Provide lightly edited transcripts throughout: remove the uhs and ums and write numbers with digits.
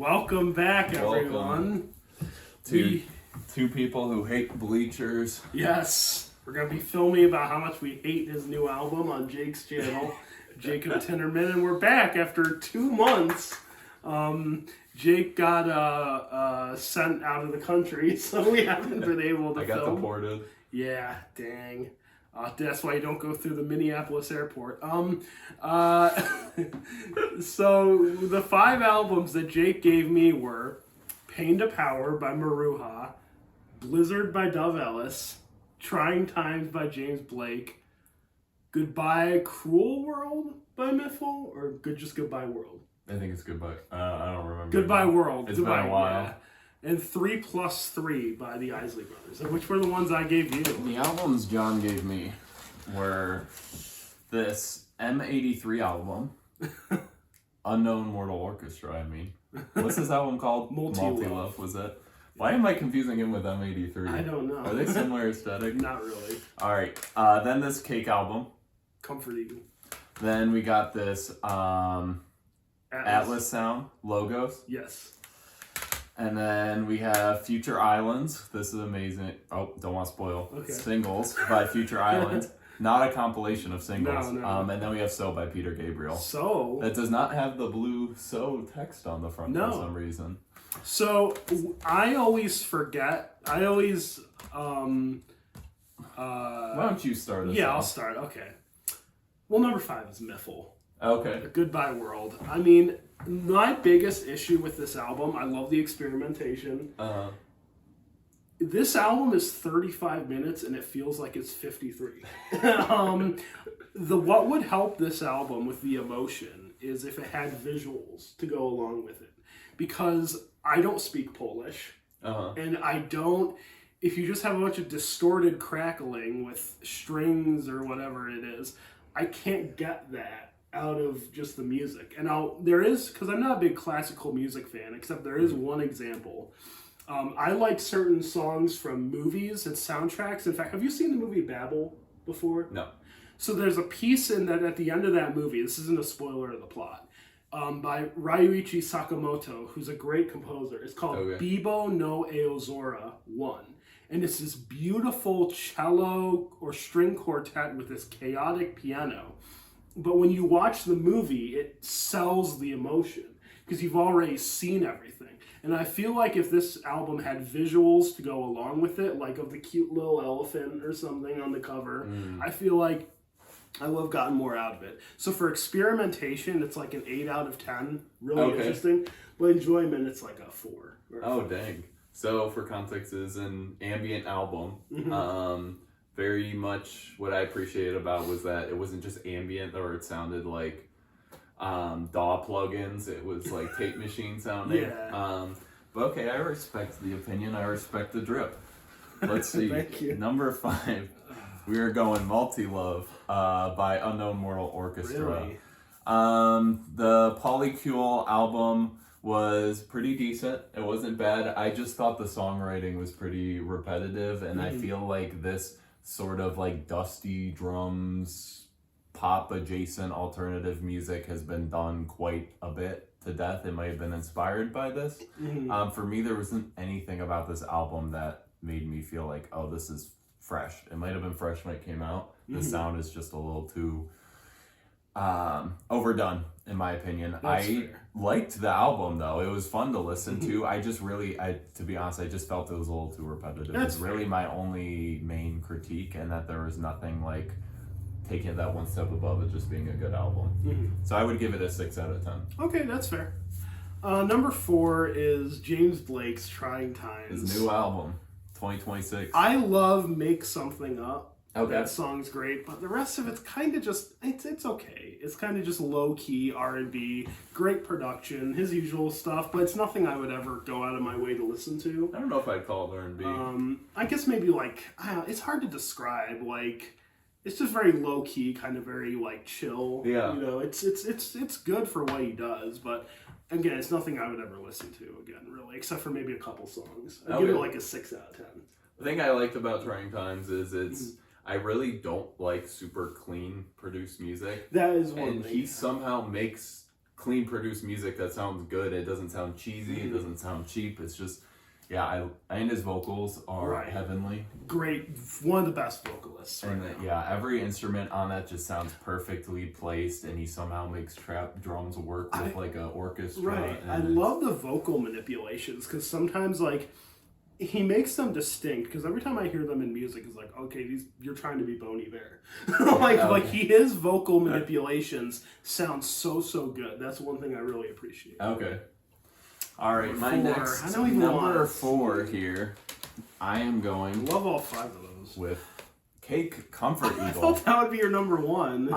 Welcome back, everyone. Two people who hate bleachers. Yes, we're going to be filming about how much we hate his new album on Jake's channel, Jacob Tinnerman, and we're back after 2 months. Jake got sent out of the country, so we haven't been able to I got film. deported. Yeah, dang. That's why you don't go through the Minneapolis airport. So the 5 albums that Jake gave me were Pain to Power by Maruha, Blizzard by Dove Ellis, Trying Times by James Blake, Goodbye Cruel World by Miffle, or just Goodbye World? I think it's Goodbye. I don't remember. Goodbye World. It's Goodbye, been a while. yeah. And 3+3 by the Isley Brothers, which were the ones I gave you. The albums John gave me were this M83 album, Unknown Mortal Orchestra, I mean. What's this album called? Multi-Love. Was it? Why am I confusing him with M83? I don't know. Are they similar aesthetic? Not really. Alright, then this Cake album. Comfort Eagle. Then we got this Atlas Sound, Logos. Yes. And then we have Future Islands. This is amazing. Oh, don't want to spoil. Okay. Singles by Future Islands. Not a compilation of singles. No. And then we have So by Peter Gabriel. So That does not have the blue So text on the front No. for some reason. So I always forget. I always Why don't you start us yeah, off? I'll start. Okay. Well, number 5 is Miffle. Okay. Goodbye World. I mean, my biggest issue with this album, I love the experimentation. This album is 35 minutes and it feels like it's 53. What would help this album with the emotion is if it had visuals to go along with it. Because I don't speak Polish. And I don't, if you just have a bunch of distorted crackling with strings or whatever it is, I can't get that out of just the music. And there is, because I'm not a big classical music fan, except there is one example. I like certain songs from movies and soundtracks. In fact, have you seen the movie Babel before? No. So there's a piece in that at the end of that movie, this isn't a spoiler of the plot, by Ryuichi Sakamoto, who's a great composer. It's called Bibo no Aozora 1. And it's this beautiful cello or string quartet with this chaotic piano. But when you watch the movie, it sells the emotion because you've already seen everything. And I feel like if this album had visuals to go along with it, like of the cute little elephant or something on the cover, I feel like I would have gotten more out of it. So for experimentation, it's like an 8 out of 10. Really interesting. But enjoyment, it's like a 4. Oh, dang. So for context, is an ambient album. Very much what I appreciated about was that it wasn't just ambient, or it sounded like DAW plugins. It was like tape machine sounding. Yeah. But okay, I respect the opinion. I respect the drip. Let's see. Thank you. Number 5, we are going Multi-Love by Unknown Mortal Orchestra. Really? The Polycule album was pretty decent. It wasn't bad. I just thought the songwriting was pretty repetitive, and I feel like this sort of like dusty drums, pop adjacent alternative music has been done quite a bit to death. It might have been inspired by this. For me, there wasn't anything about this album that made me feel like, oh, this is fresh. It might have been fresh when it came out. The sound is just a little too overdone, in my opinion. That's I fair. liked the album though. It was fun to listen to. I just really, to be honest, I just felt it was a little too repetitive. That's It's really my only main critique, and that there was nothing like taking that one step above it just being a good album. So I would give it a 6 out of 10. Okay, that's fair. Number 4 is James Blake's Trying Times. His new album, 2026. I love Make Something Up. Okay. That song's great, but the rest of it's kind of just, it's okay. It's kind of just low-key R&B, great production, his usual stuff, but it's nothing I would ever go out of my way to listen to. I don't know if I'd call it R&B. I guess maybe like, I don't know, it's hard to describe, like, it's just very low-key, kind of very like chill. Yeah. You know, it's good for what he does, but again, it's nothing I would ever listen to again, really, except for maybe a couple songs. I'd give it like a 6 out of 10. The thing I liked about Trying Times is it's I really don't like super clean produced music. That is one and thing. he somehow makes clean produced music that sounds good. It doesn't sound cheesy. It doesn't sound cheap. It's just, yeah, and his vocals are heavenly. Great, one of the best vocalists. And every instrument on that just sounds perfectly placed, and he somehow makes trap drums work with like an orchestra. Right, I love the vocal manipulations because sometimes like he makes them distinct. Because every time I hear them in music, it's like, okay, you're trying to be Bon Iver. like his vocal manipulations sound so good. That's one thing I really appreciate. Okay. All right, my next number 4 here, I am going. Love all 5 of those. With Cake Comfort Eagle. I thought that would be your number 1.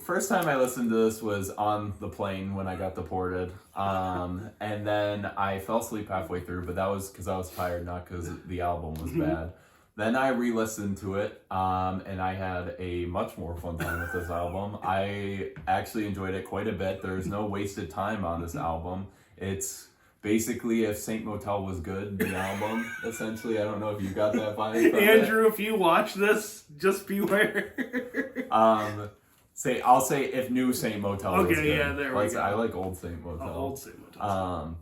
First time I listened to this was on the plane when I got deported, and then I fell asleep halfway through, but that was because I was tired, not because the album was bad. Then I re-listened to it, and I had a much more fun time with this album. I actually enjoyed it quite a bit. There's no wasted time on this album. It's basically if Saint Motel was good, the album, essentially. I don't know if you got that vibe from Andrew, if you watch this, just beware. I'll say if new Saint Motel was good. Okay, yeah, there we go. I like old Saint Motel. Old Saint Motel.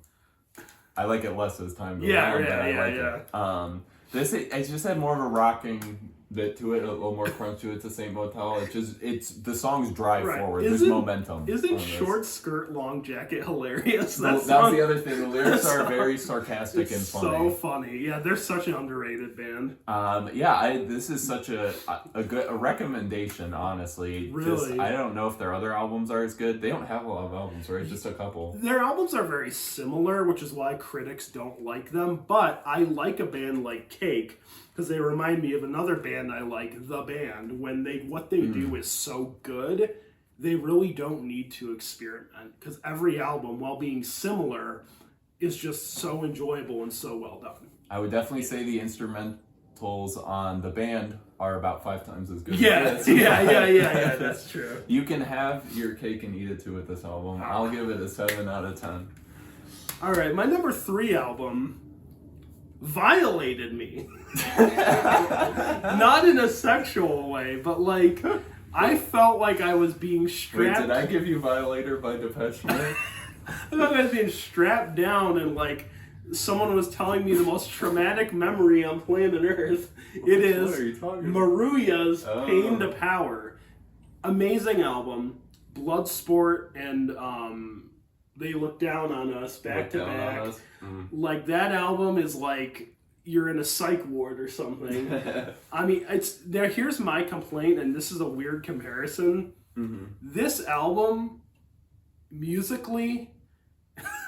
I like it less as time goes on. It just had more of a rocking bit to it, a little more crunch to it to Saint Motel. It's the songs drive forward. There's momentum. Isn't short skirt, long jacket hilarious? That's the other thing. The lyrics are very sarcastic and funny. So funny. Yeah, they're such an underrated band. This is such a good recommendation, honestly. Really? I don't know if their other albums are as good. They don't have a lot of albums, right? Just a couple. Their albums are very similar, which is why critics don't like them. But I like a band like Cake, because they remind me of another band I like, The Band. What they do is so good, they really don't need to experiment. Because every album, while being similar, is just so enjoyable and so well done. I would definitely say the instrumentals on The Band are about 5 times as good. Yeah, that's true. You can have your cake and eat it too with this album. I'll give it a 7 out of 10. All right, my number 3 album violated me. Not in a sexual way, but like I felt like I was being strapped. Wait, did I give you Violator by Depeche Mode? I thought I was being strapped down and like someone was telling me the most traumatic memory on planet Earth. It is Maruya's Pain to Power. Amazing album. Bloodsport and They Look Down on Us back to back. Like that album is like you're in a psych ward or something. I mean, here's my complaint, and this is a weird comparison. This album, musically,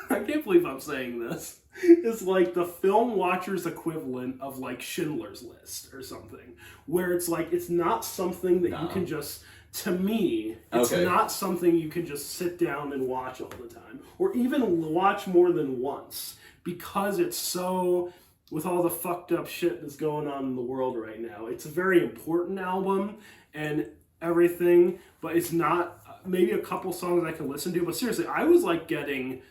I can't believe I'm saying this, is like the film watcher's equivalent of like Schindler's List or something, where it's like it's not something that you can just. To me, it's not something you can just sit down and watch all the time, or even watch more than once, because it's so, with all the fucked up shit that's going on in the world right now, it's a very important album and everything, but it's not, maybe a couple songs I can listen to, but seriously, I was like getting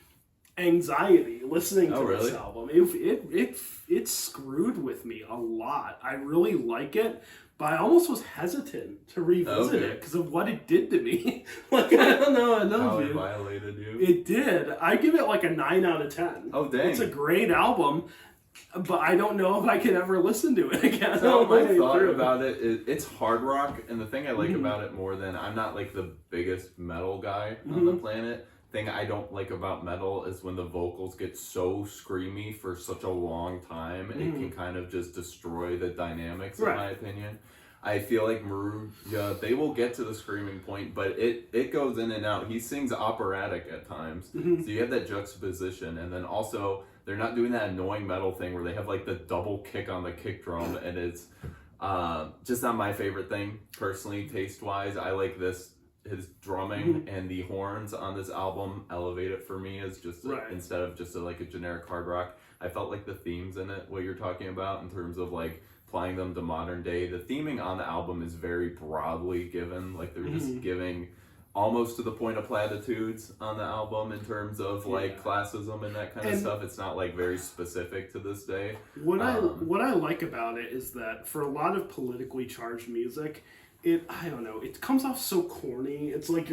anxiety listening to this album. It screwed with me a lot. I really like it, but I almost was hesitant to revisit it because of what it did to me. Like, I don't know. How it violated you. It did. I give it like a 9 out of 10. Oh, dang. It's a great album, but I don't know if I can ever listen to it again. So my thought about it's hard rock, and the thing I like about it more than, I'm not like the biggest metal guy on the planet. Thing I don't like about metal is when the vocals get so screamy for such a long time, it can kind of just destroy the dynamics, in my opinion. I feel like Maruya, they will get to the screaming point, but it goes in and out. He sings operatic at times, so you have that juxtaposition, and then also they're not doing that annoying metal thing where they have like the double kick on the kick drum, and it's just not my favorite thing personally, taste wise. I like this. His drumming and the horns on this album elevate it for me as just instead of just like a generic hard rock. I felt like the themes in it, what you're talking about in terms of like applying them to modern day, the theming on the album is very broadly given. Like they're just giving almost to the point of platitudes on the album in terms of like classism and that kind of stuff. It's not like very specific to this day. What I like about it is that for a lot of politically charged music, I don't know, it comes off so corny. It's like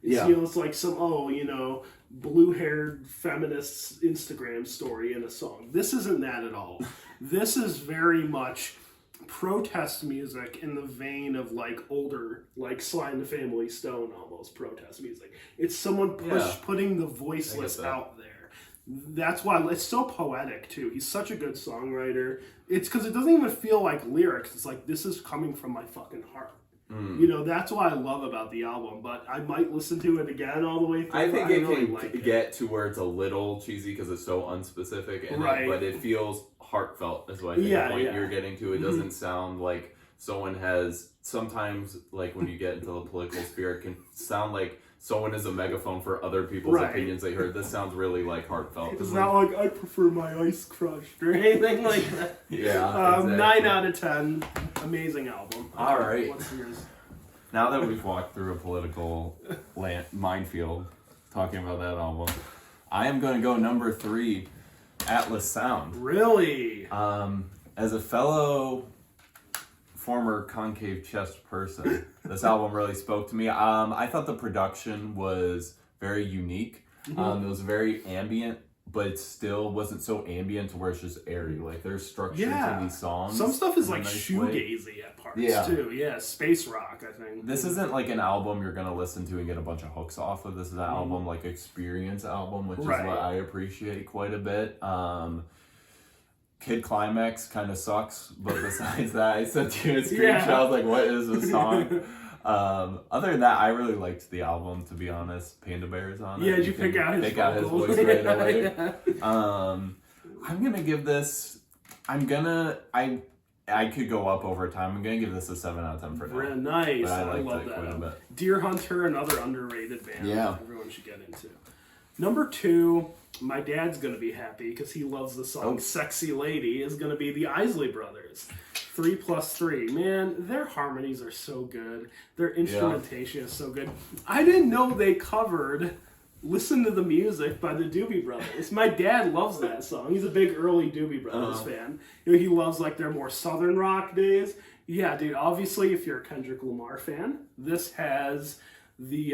it's like some, blue-haired feminists Instagram story in a song. This isn't that at all. This is very much protest music in the vein of like older, like Sly and the Family Stone, almost protest music. It's someone putting the voiceless out there. That's why it's so poetic too. He's such a good songwriter. It's because it doesn't even feel like lyrics. It's like, this is coming from my fucking heart. That's what I love about the album, but I might listen to it again all the way through. I think it can get to where it's a little cheesy because it's so unspecific, but it feels heartfelt is what I think the point you're getting to. It doesn't sound like someone has, sometimes like when you get into the political sphere, it can sound like someone is a megaphone for other people's opinions they heard. This sounds really like heartfelt. It's not like I prefer my ice crushed or anything like that. Exactly. 9 out of 10. Amazing album. Okay, all right. What's yours? Now that we've walked through a political minefield talking about that album, I am going to go number 3, Atlas Sound. Really? As a fellow former concave chest person, this album really spoke to me. I thought the production was very unique. It was very ambient, but it still wasn't so ambient to where it's just airy. Like, there's structure to these songs. Some stuff is like shoegazy at parts too. Yeah, space rock, I think. This isn't like an album you're gonna listen to and get a bunch of hooks off of. This is an album, like experience album, which is what I appreciate quite a bit. Kid Climax kind of sucks, but besides that, I sent you a screenshot. I was like, what is this song? Other than that, I really liked the album, to be honest. Panda Bear's on it. Yeah, did you pick out his voice right away? I'm gonna give this, I could go up over time. I'm gonna give this a 7 out of 10 for now. Really nice. But I love it quite a bit. Deer Hunter, another underrated band. Everyone should get into. Number 2, my dad's gonna be happy because he loves the song "Sexy Lady," is gonna be the Isley Brothers. 3+3. Man, their harmonies are so good. Their instrumentation is so good. I didn't know they covered "Listen to the Music" by the Doobie Brothers. My dad loves that song. He's a big early Doobie Brothers fan. He loves like their more southern rock days. Yeah, dude. Obviously, if you're a Kendrick Lamar fan, this has the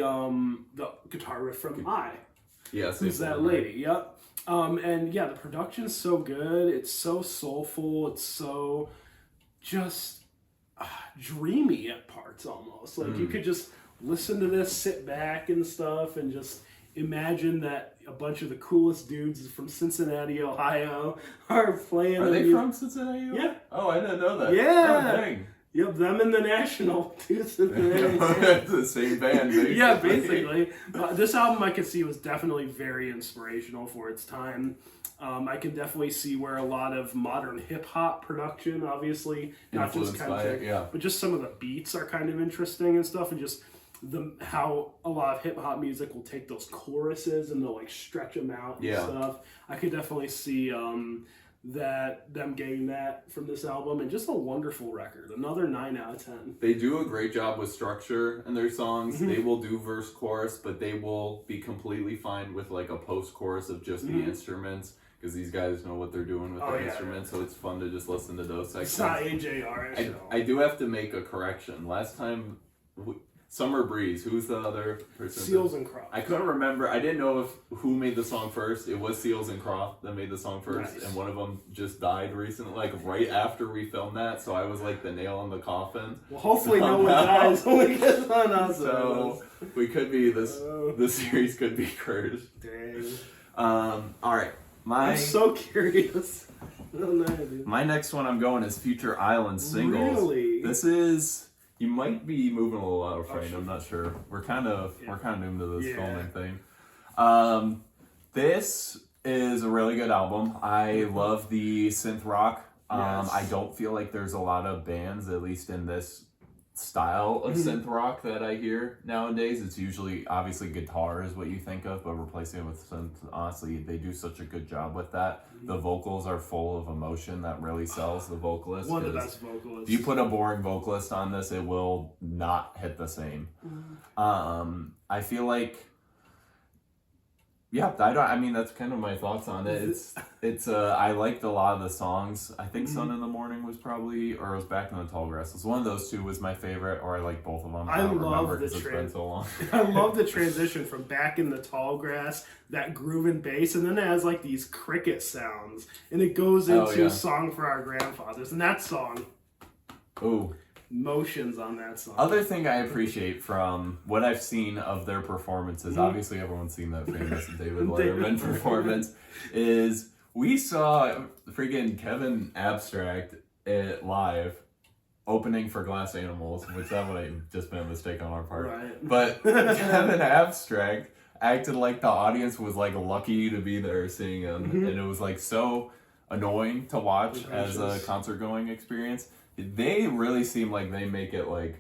guitar riff from I. Yes, who's that lady? Yep. And yeah, the production's so good. It's so soulful. It's so just dreamy at parts almost. Like you could just listen to this, sit back and stuff, and just imagine that a bunch of the coolest dudes from Cincinnati, Ohio are playing. Are they from Cincinnati? Yeah. Oh, I didn't know that. Yeah. Oh, dang. Yep, them and the National. It's the same band, basically. Yeah, basically. This album I could see was definitely very inspirational for its time. I can definitely see where a lot of modern hip-hop production, obviously, not just Kendrick, but just some of the beats are kind of interesting and stuff, and just how a lot of hip-hop music will take those choruses and they'll like stretch them out and stuff. I could definitely see them getting that from this album, and just a wonderful record. Another 9 out of 10. They do a great job with structure in their songs. They will do verse chorus, but they will be completely fine with like a post chorus of just the instruments, because these guys know what they're doing with their instruments, so it's fun to just listen to those sections. It's not AJR. I do have to make a correction. Last time, Summer Breeze, who's the other person? Seals and Croft. I couldn't remember. I didn't know who made the song first. It was Seals and Croft that made the song first, and one of them just died recently, like right after we filmed that, so I was like the nail in the coffin. Well, hopefully no one dies when we get on us. So we could be, this series could be cursed. Dang. Alright. I'm so curious. My next one I'm going is Future Island Singles. Really? This is... You might be moving a little out of frame. I'm not sure. We're kind of new to this filming thing. This is a really good album. I love the synth rock. I don't feel like there's a lot of bands, at least in this style of synth rock, that I hear nowadays. It's usually, obviously, guitar is what you think of, but replacing it with synth, honestly, they do such a good job with that. The vocals are full of emotion that really sells the vocalist. One of the best vocalists. If you put a boring vocalist on this, it will not hit the same. I feel like Yeah, I mean, that's kind of my thoughts on it. I liked a lot of the songs. I think Sun in the Morning was probably, or it was Back in the Tall Grass. One of those two was my favorite, or I like both of them. I don't remember because it's been so long. I love the transition from Back in the Tall Grass, that grooving bass, and then it has like these cricket sounds, and it goes into Song for Our Grandfathers, and that song. Ooh. Motions on that song. Other thing I appreciate from what I've seen of their performances, obviously everyone's seen that famous David Letterman performance, is we saw freaking Kevin Abstract live opening for Glass Animals, which that would have just been a mistake on our part. Right. But Kevin Abstract acted like the audience was like lucky to be there seeing him, and it was like so annoying to watch as a concert going experience. They really seem like they make it like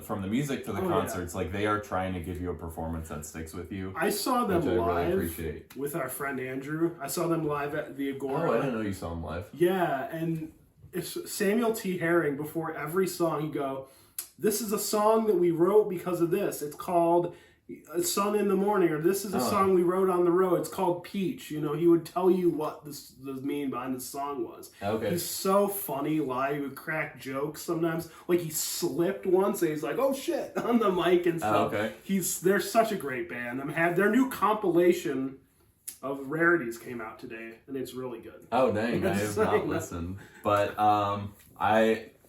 from the music to the concerts, like they are trying to give you a performance that sticks with you. I saw them live really with our friend Andrew. I saw them live at the Agora. Oh, I didn't know you saw them live. Yeah, and it's Samuel T. Herring. Before every song, he'd go, "This is a song that we wrote because of this. It's called Sun in the Morning," or "This is a song we wrote on the road. It's called Peach." You know, he would tell you what the meaning behind the song was. Okay. He's so funny live. He would crack jokes sometimes. Like he slipped once and he's like, "Oh shit," on the mic and stuff. Okay. They're such a great band. Their new compilation of rarities came out today, and it's really good. Oh dang, I have not listened. But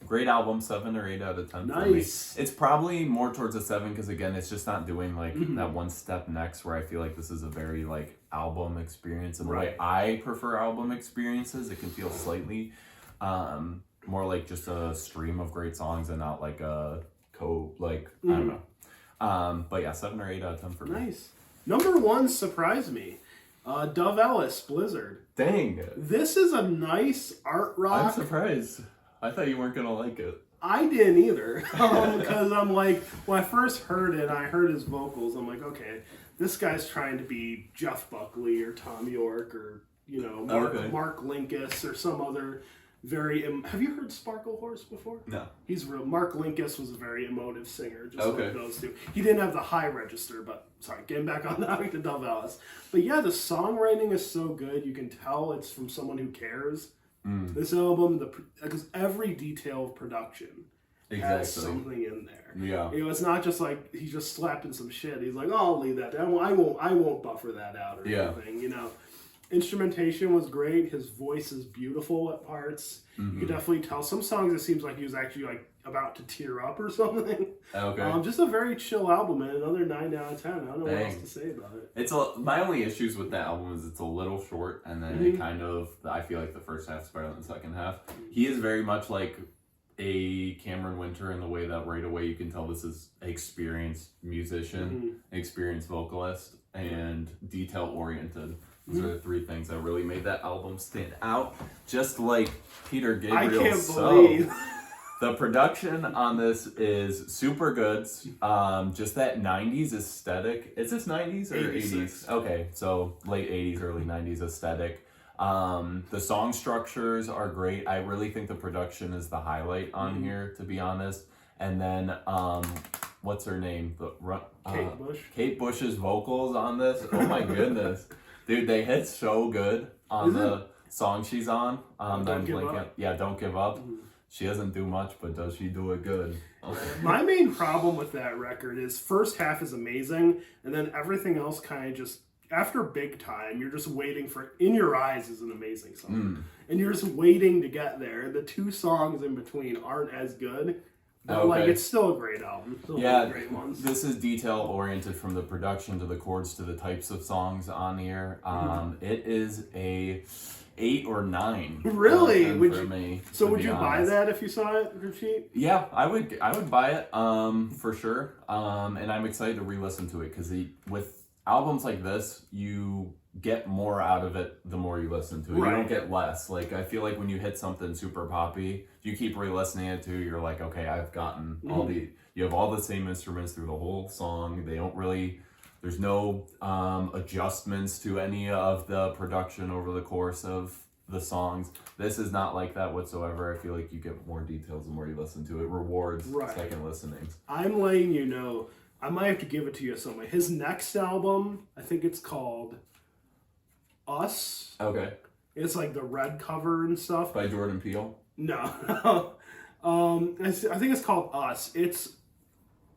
great album, 7 or 8 out of 10 for me. It's probably more towards a 7 because again, it's just not doing like that one step next where I feel like this is a very like album experience. And the way I prefer album experiences, it can feel slightly more like just a stream of great songs and not like a I don't know. But yeah, 7 or 8 out of 10 for me. Nice. Number 1 surprised me. Dove Ellis, Blizzard. Dang. This is a nice art rock. I'm surprised. I thought you weren't going to like it. I didn't either. Because I'm like, when I first heard it, I heard his vocals. I'm like, okay, this guy's trying to be Jeff Buckley or Tom York or, you know, Mark Linkous or some other have you heard Sparkle Horse before? No. He's real. Mark Linkous was a very emotive singer, just like those two. He didn't have the high register, but sorry, getting back on that to Dove Ellis. But yeah, the songwriting is so good. You can tell it's from someone who cares. This album, because every detail of production has something in there. Yeah. You know, it's not just like he's just slapping some shit. He's like, "Oh, I'll leave that down. I won't buffer that out or anything." You know. Instrumentation was great. His voice is beautiful at parts. You could definitely tell. Some songs it seems like he was actually like about to tear up or something. Okay. Just a very chill album and another 9 out of 10. I don't know what else to say about it. My only issues with that album is it's a little short, and then it kind of, I feel like the first half's better than the second half. He is very much like a Cameron Winter in the way that right away you can tell this is an experienced musician, experienced vocalist, and detail oriented. Those are the 3 things that really made that album stand out. Just like Peter Gabriel. I can't believe. The production on this is super good. Just that 90s aesthetic. Is this 90s or 80s? Okay, so late 80s, early 90s aesthetic. The song structures are great. I really think the production is the highlight on here, to be honest. And then, what's her name? Kate Bush. Kate Bush's vocals on this. Oh my goodness. Dude, they hit so good on the song she's on. Don't Give Up. Yeah, Don't Give Up. She doesn't do much, but does she do it good? My main problem with that record is first half is amazing, and then everything else kind of just, after Big Time, you're just waiting for, In Your Eyes is an amazing song. And you're just waiting to get there. The 2 songs in between aren't as good. But like, it's still a great album. Still great ones. This is detail oriented from the production to the chords to the types of songs on here. It is a 8 or 9. Really? Would you buy that if you saw it for cheap? Yeah, I would buy it for sure. And I'm excited to re-listen to it because with albums like this, you get more out of it the more you listen to it. You don't get less. Like, I feel like when you hit something super poppy, you keep re-listening to, you're like, okay, I've gotten you have all the same instruments through the whole song. They don't really, there's no adjustments to any of the production over the course of the songs. This is not like that whatsoever. I feel like you get more details the more you listen to it. Rewards second listenings. I'm letting you know, I might have to give it to you at some way. His next album, I think it's called Us. Okay. It's like the red cover and stuff. By Jordan Peele? No. I think it's called Us. It's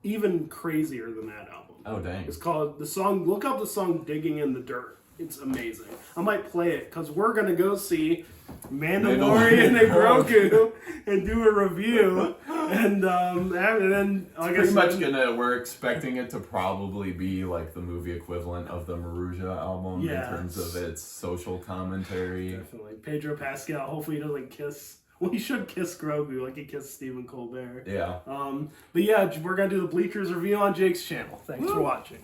even crazier than that album. Oh, dang. It's called, look up the song Digging in the Dirt. It's amazing. I might play it because we're going to go see Mandalorian and Grogu and do a review. And then, like pretty much we're expecting it to probably be like the movie equivalent of the Maruja album in terms of its social commentary. Definitely. Pedro Pascal, hopefully he doesn't kiss. Well, he should kiss Grogu like he kissed Stephen Colbert. Yeah. But yeah, we're going to do the Bleachers review on Jake's channel. Thanks for watching.